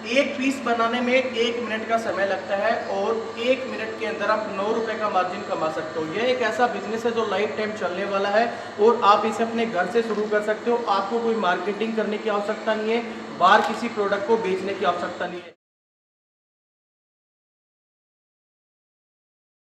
एक पीस बनाने में 1 मिनट का समय लगता है और 1 मिनट के अंदर आप 9 रुपए का मार्जिन कमा सकते हो। यह एक ऐसा बिजनेस है जो लाइफ टाइम चलने वाला है और आप इसे अपने घर से शुरू कर सकते हो। आपको कोई मार्केटिंग करने की आवश्यकता नहीं है, बाहर किसी प्रोडक्ट को बेचने की आवश्यकता नहीं है।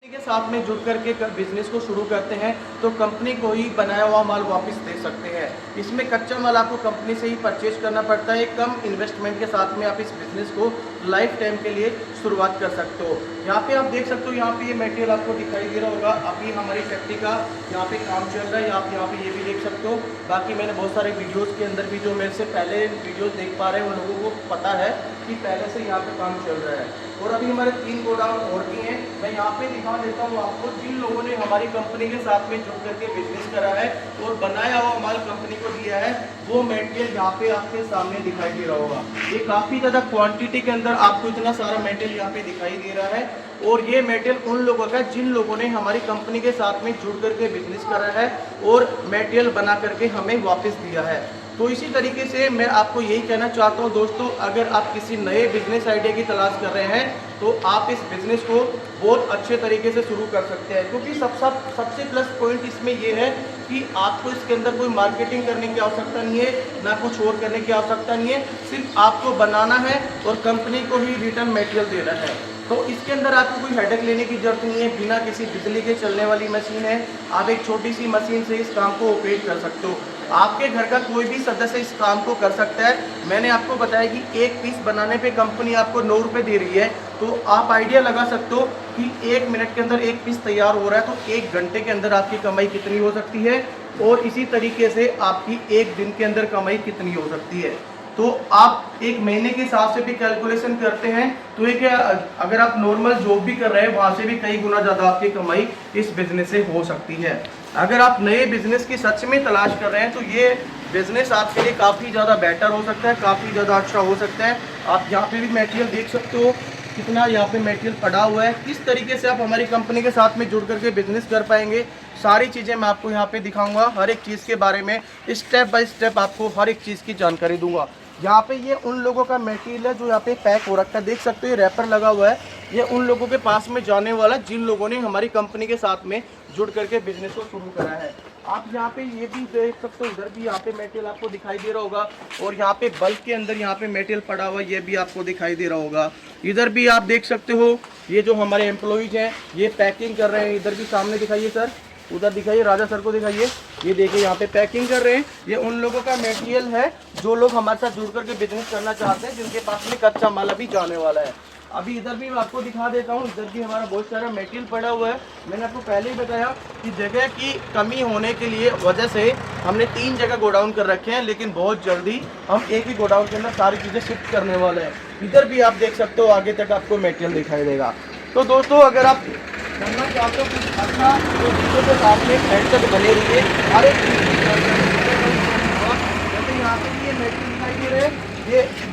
के साथ में जुड़ करके बिजनेस को शुरू करते हैं तो कंपनी को ही बनाया हुआ माल वापस दे सकते हैं। इसमें कच्चा माल आपको कंपनी से ही परचेज करना पड़ता है। कम इन्वेस्टमेंट के साथ में आप इस बिजनेस को लाइफ टाइम के लिए शुरुआत कर सकते हो। यहाँ पे आप देख सकते हो, यहाँ पे ये मटेरियल आपको दिखाई दे रहा होगा। अभी हमारी फैक्ट्री का यहाँ पे काम चल रहा है, आप यहाँ पे ये भी देख सकते हो। बाकी मैंने बहुत सारे वीडियोज़ के अंदर भी जो मेरे से पहले वीडियोज़ देख पा रहे हैं उन लोगों को पता है कि पहले से यहाँ पे काम चल रहा है। और अभी हमारे 3 गोडाउन और भी हैं। मैं यहाँ पे दिखा देता हूँ आपको, जिन लोगों ने हमारी कंपनी के साथ में जुड़ करके बिजनेस करा है और बनाया हुआ माल कंपनी को दिया है, वो मटेरियल यहाँ पे आपके सामने दिखाई दे रहा होगा। ये काफ़ी ज़्यादा क्वांटिटी के अंदर आपको इतना सारा मटेरियल यहाँ पे दिखाई दे रहा है। और ये मटेरियल उन लोगों का जिन लोगों ने हमारी कंपनी के साथ में जुड़ करके बिजनेस करा है और मटेरियल बना करके हमें वापस दिया है। तो इसी तरीके से मैं आपको यही कहना चाहता हूँ दोस्तों, अगर आप किसी नए बिजनेस आइडिया की तलाश कर रहे हैं तो आप इस बिजनेस को बहुत अच्छे तरीके से शुरू कर सकते हैं। क्योंकि सबसे प्लस पॉइंट इसमें ये है कि आपको इसके अंदर कोई मार्केटिंग करने की आवश्यकता नहीं है, ना कुछ और करने की आवश्यकता नहीं है। सिर्फ आपको बनाना है और कंपनी को ही रिटर्न मटेरियल देना है। तो इसके अंदर आपको कोई हेडेक लेने की जरूरत नहीं है। बिना किसी बिजली के चलने वाली मशीन है। आप एक छोटी सी मशीन से इस काम को ऑपरेट कर सकते हो। आपके घर का कोई भी सदस्य इस काम को कर सकता है। मैंने आपको बताया कि एक पीस बनाने पे कंपनी आपको 9 रुपये दे रही है, तो आप आइडिया लगा सकते हो कि 1 मिनट के अंदर एक पीस तैयार हो रहा है तो 1 घंटे के अंदर आपकी कमाई कितनी हो सकती है, और इसी तरीके से आपकी 1 दिन के अंदर कमाई कितनी हो सकती है। तो आप 1 महीने के हिसाब से भी कैलकुलेशन करते हैं तो एक अगर आप नॉर्मल जॉब भी कर रहे हैं वहाँ से भी कई गुना ज़्यादा आपकी कमाई इस बिजनेस से हो सकती है। अगर आप नए बिजनेस की सच में तलाश कर रहे हैं तो ये बिजनेस आपके लिए काफ़ी ज़्यादा बेटर हो सकता है, काफ़ी ज़्यादा अच्छा हो सकता है। आप यहाँ पे भी मटेरियल देख सकते हो, कितना यहाँ पे मटेरियल पड़ा हुआ है। किस तरीके से आप हमारी कंपनी के साथ में जुड़ करके बिजनेस कर पाएंगे, सारी चीज़ें मैं आपको यहाँ पे दिखाऊंगा। हर एक चीज़ के बारे में स्टेप बाय स्टेप आपको हर एक चीज़ की जानकारी दूंगा। यहाँ पे ये उन लोगों का मटेरियल है जो यहाँ पे पैक हो रखा है, देख सकते हो ये रैपर लगा हुआ है। ये उन लोगों के पास में जाने वाला जिन लोगों ने हमारी कंपनी के साथ में जुड़ करके बिजनेस को शुरू करा है। आप यहाँ पे ये भी देख सकते हो, इधर भी यहाँ पे मटेरियल आपको दिखाई दे रहा होगा। और यहाँ पे बल्क के अंदर यहाँ पे मटेरियल पड़ा हुआ ये भी आपको दिखाई दे रहा होगा। इधर भी आप देख सकते हो, ये जो हमारे एम्प्लॉइज हैं ये पैकिंग कर रहे हैं। इधर भी सामने दिखाइए सर, उधर दिखाइए, राजा सर को दिखाइए। ये देखिए यहाँ पे पैकिंग कर रहे हैं। ये उन लोगों का मटेरियल है जो लोग हमारे साथ जुड़ करके बिजनेस करना चाहते हैं, जिनके पास में कच्चा माल अभी जाने वाला है। अभी इधर भी मैं आपको दिखा देता हूँ, इधर भी हमारा बहुत सारा मटेरियल पड़ा हुआ है। मैंने आपको पहले ही बताया कि जगह की कमी होने के लिए वजह से हमने 3 जगह गोडाउन कर रखे हैं, लेकिन बहुत जल्दी हम एक ही गोडाउन के अंदर सारी चीज़ें शिफ्ट करने वाले हैं। इधर भी आप देख सकते हो, आगे तक आपको मटेरियल दिखाई देगा। तो दोस्तों अगर आप करना चाहते हो कुछ अच्छा तो वीडियो के साथ में एंड तक बने रहिए। हर एक चीज़ की जानकारी जैसे यहाँ पे भी ये मटेरियल दिखाई दे रहे हैं। ये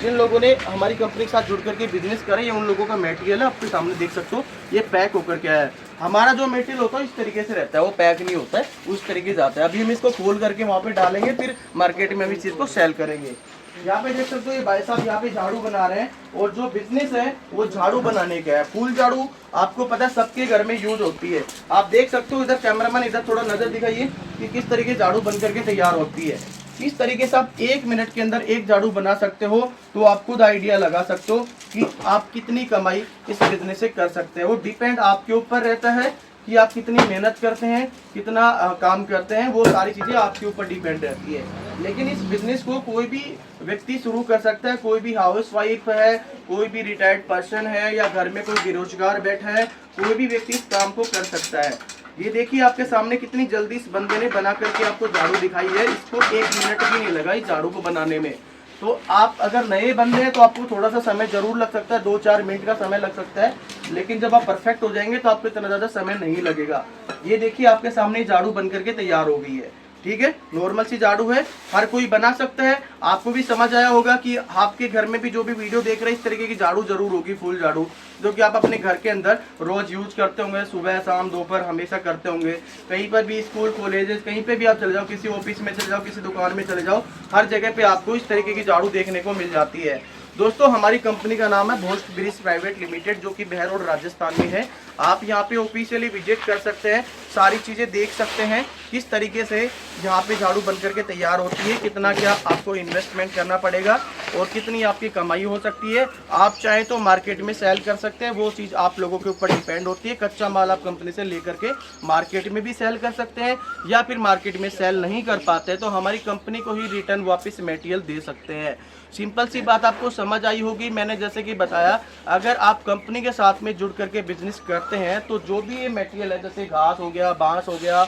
जिन लोगों ने हमारी कंपनी के साथ जुड़ करके बिजनेस करें, ये उन लोगों का मटेरियल है। आपके सामने देख सकते हो ये पैक होकर के आया है। हमारा जो मटेरियल होता है इस तरीके से रहता है, वो पैक नहीं होता है, उस तरीके से आता है। अभी हम इसको खोल करके वहाँ पे डालेंगे, फिर मार्केट में हम इस चीज़ को सेल करेंगे। यहाँ पे देख सकते हो ये भाई साहब यहाँ पे झाड़ू बना रहे हैं, और जो बिजनेस है वो झाड़ू बनाने का है। फूल झाड़ू आपको पता है सबके घर में यूज होती है। आप देख सकते हो, इधर कैमरामैन इधर थोड़ा नजर दिखाइए कि किस तरीके झाड़ू बन करके तैयार होती है। इस तरीके से आप 1 मिनट के अंदर एक झाड़ू बना सकते हो। तो आप खुद आइडिया लगा सकते हो कि आप कितनी कमाई इस बिजनेस से कर सकते हैं। वो डिपेंड आपके ऊपर रहता है कि आप कितनी मेहनत करते हैं, कितना काम करते हैं, वो सारी चीज़ें आपके ऊपर डिपेंड रहती है। लेकिन इस बिजनेस को कोई भी व्यक्ति शुरू कर सकता है। कोई भी हाउस वाइफ है, कोई भी रिटायर्ड पर्सन है, या घर में कोई बेरोजगार बैठा है, कोई भी व्यक्ति इस काम को कर सकता है। ये देखिए आपके सामने कितनी जल्दी इस बंदे ने बना करके आपको झाड़ू दिखाई है। इसको 1 मिनट भी नहीं लगा इस झाड़ू को बनाने में। तो आप अगर नए बंदे हैं तो आपको थोड़ा सा समय जरूर लग सकता है, 2-4 मिनट का समय लग सकता है। लेकिन जब आप परफेक्ट हो जाएंगे तो आपको इतना ज़्यादा समय नहीं लगेगा। ये देखिए आपके सामने झाड़ू बन करके तैयार हो गई है। ठीक है, नॉर्मल सी झाड़ू है, हर कोई बना सकता है। आपको भी समझ आया होगा कि आपके घर में भी जो भी वीडियो देख रहे हैं इस तरीके की झाड़ू जरूर होगी, फुल झाड़ू, जो कि आप अपने घर के अंदर रोज यूज करते होंगे, सुबह शाम दोपहर हमेशा करते होंगे। कहीं पर भी स्कूल कॉलेजेस कहीं पे भी आप चले जाओ, किसी ऑफिस में चले जाओ, किसी दुकान में चले जाओ, हर जगह पे आपको इस तरीके की झाड़ू देखने को मिल जाती है। दोस्तों हमारी कंपनी का नाम है भोस्ट ब्रिज प्राइवेट लिमिटेड, जो कि बहर रोड राजस्थान में है। आप यहाँ पे ऑफिशियली विजिट कर सकते हैं, सारी चीज़ें देख सकते हैं किस तरीके से यहाँ पे झाड़ू बन करके तैयार होती है, कितना क्या आपको इन्वेस्टमेंट करना पड़ेगा और कितनी आपकी कमाई हो सकती है। आप चाहें तो मार्केट में सेल कर सकते हैं, वो चीज़ आप लोगों के ऊपर डिपेंड होती है। कच्चा माल आप कंपनी से लेकर के मार्केट में भी सेल कर सकते हैं, या फिर मार्केट में सेल नहीं कर पाते तो हमारी कंपनी को ही रिटर्न वापस मटेरियल दे सकते हैं। सिंपल सी बात आपको समझ आई होगी। मैंने जैसे कि बताया, अगर आप कंपनी के साथ में जुड़ करके बिजनेस करते हैं तो जो भी ये मटेरियल है, जैसे घास हो गया, बांस हो गया,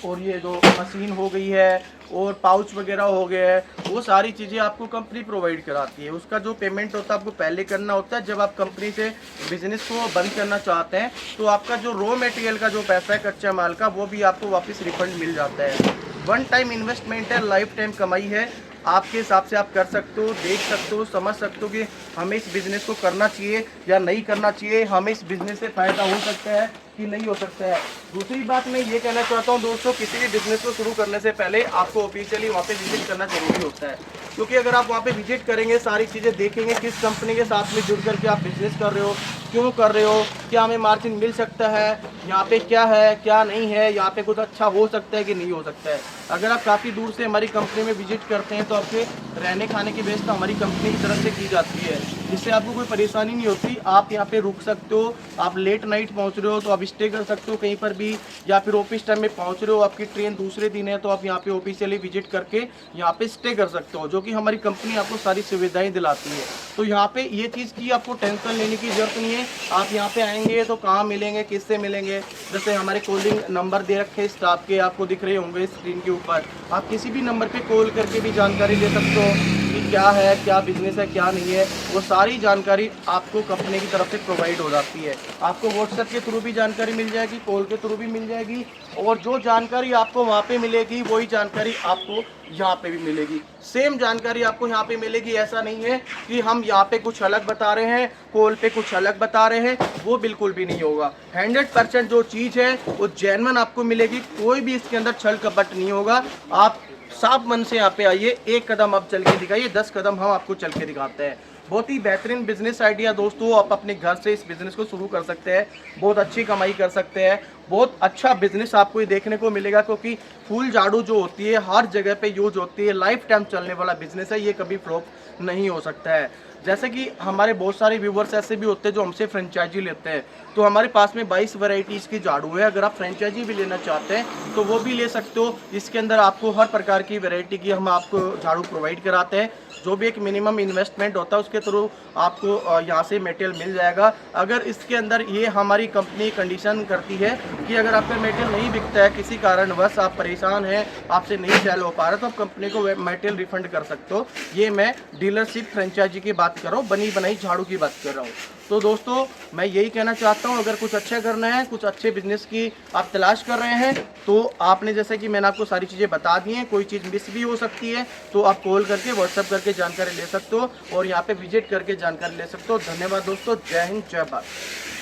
और ये जो मशीन हो गई है और पाउच वगैरह हो गया है, वो सारी चीज़ें आपको कंपनी प्रोवाइड कराती है। उसका जो पेमेंट होता है आपको पहले करना होता है। जब आप कंपनी से बिजनेस को बंद करना चाहते हैं तो आपका जो रॉ मटेरियल का जो पैसा है कच्चा माल का, वो भी आपको वापस रिफंड मिल जाता है। वन टाइम इन्वेस्टमेंट है, लाइफ टाइम कमाई है। आपके हिसाब से आप कर सकते हो, देख सकते हो, समझ सकते हो कि हमें इस बिज़नेस को करना चाहिए या नहीं करना चाहिए, हमें इस बिज़नेस से फ़ायदा हो सकता है कि नहीं हो सकता है। दूसरी बात मैं ये कहना चाहता हूँ दोस्तों, किसी भी बिज़नेस को शुरू करने से पहले आपको ऑफिशियली वहाँ पे विजिट करना ज़रूरी होता है। क्योंकि अगर आप वहाँ पे विजिट करेंगे, सारी चीज़ें देखेंगे, किस कंपनी के साथ में जुड़ करके आप बिज़नेस कर रहे हो, क्यों कर रहे हो, क्या हमें मार्जिन मिल सकता है, यहाँ पे क्या है क्या नहीं है, यहाँ पे कुछ अच्छा हो सकता है कि नहीं हो सकता है। अगर आप काफ़ी दूर से हमारी कंपनी में विजिट करते हैं तो आपके रहने खाने की व्यवस्था हमारी कंपनी की तरफ से की जाती है, जिससे आपको कोई परेशानी नहीं होती। आप यहाँ पे रुक सकते हो, आप लेट नाइट पहुँच रहे हो तो आप स्टे कर सकते हो कहीं पर भी, या फिर ऑफिस टाइम में पहुँच रहे हो, आपकी ट्रेन दूसरे दिन है तो आप यहाँ पे ऑफिशियली विजिट करके यहाँ पे स्टे कर सकते हो, जो कि हमारी कंपनी आपको सारी सुविधाएं दिलाती है। तो यहाँ पे ये चीज़ की आपको टेंशन लेने की जरूरत नहीं है। आप यहाँ पे आएंगे तो कहाँ मिलेंगे, किससे मिलेंगे, जैसे हमारे कॉलिंग नंबर दे रखे हैं स्टाफ के, आपको दिख रहे होंगे स्क्रीन के ऊपर। आप किसी भी नंबर पे कॉल करके भी जानकारी ले सकते हो कि क्या है, क्या बिजनेस है, क्या नहीं है। वो सारी जानकारी आपको कंपनी की तरफ से प्रोवाइड हो जाती है। आपको व्हाट्सएप के थ्रू भी जानकारी मिल जाएगी, कॉल के थ्रू भी मिल जाएगी, और जो जानकारी आपको वहाँ पे मिलेगी वही जानकारी आपको यहाँ पे भी मिलेगी। सेम जानकारी आपको यहाँ पे मिलेगी। ऐसा नहीं है कि हम यहाँ पे कुछ अलग बता रहे हैं, कॉल पे कुछ अलग बता रहे हैं, वो बिल्कुल भी नहीं होगा। 100% जो चीज़ है वो जेन्युइन आपको मिलेगी, कोई भी इसके अंदर छल कपट नहीं होगा। आप साफ मन से यहाँ पे आइए, एक कदम आप चल के दिखाइए, 10 कदम हम आपको चल के दिखाते हैं। बहुत ही बेहतरीन बिजनेस आइडिया दोस्तों, आप अपने घर से इस बिज़नेस को शुरू कर सकते हैं, बहुत अच्छी कमाई कर सकते हैं, बहुत अच्छा बिजनेस आपको ये देखने को मिलेगा। क्योंकि फुल झाड़ू जो होती है हर जगह पे यूज होती है, लाइफ टाइम चलने वाला बिजनेस है, ये कभी फ्लॉप नहीं हो सकता है। जैसे कि हमारे बहुत सारे व्यूवर्स ऐसे भी होते हैं जो हमसे फ्रेंचाइजी लेते हैं, तो हमारे पास में 22 वैरायटीज़ की झाड़ू है। अगर आप फ्रेंचाइजी भी लेना चाहते हैं तो वो भी ले सकते हो। इसके अंदर आपको हर प्रकार की वैरायटी की हम आपको झाड़ू प्रोवाइड कराते हैं। जो भी एक मिनिमम इन्वेस्टमेंट होता है उसके थ्रू आपको यहाँ से मटेरियल मिल जाएगा। अगर इसके अंदर ये हमारी कंपनी कंडीशन करती है कि अगर आपका मटेरियल नहीं बिकता है, किसी कारणवश आप परेशान हैं, आपसे नहीं सेल हो पा रहा, तो आप कंपनी को मटेरियल रिफंड कर सकते हो। ये मैं डीलरशिप फ्रेंचाइजी की बात कर रहा हूँ, बनी बनाई झाड़ू की बात कर रहा हूँ। तो दोस्तों मैं यही कहना चाहता हूँ, अगर कुछ अच्छा करना है, कुछ अच्छे बिजनेस की आप तलाश कर रहे हैं, तो आपने जैसे कि मैंने आपको सारी चीज़ें बता दी हैं, कोई चीज़ मिस भी हो सकती है तो आप कॉल करके व्हाट्सएप करके जानकारी ले सकते हो और यहाँ पे विजिट करके जानकारी ले सकते हो। धन्यवाद दोस्तों, जय हिंद, जय भारत।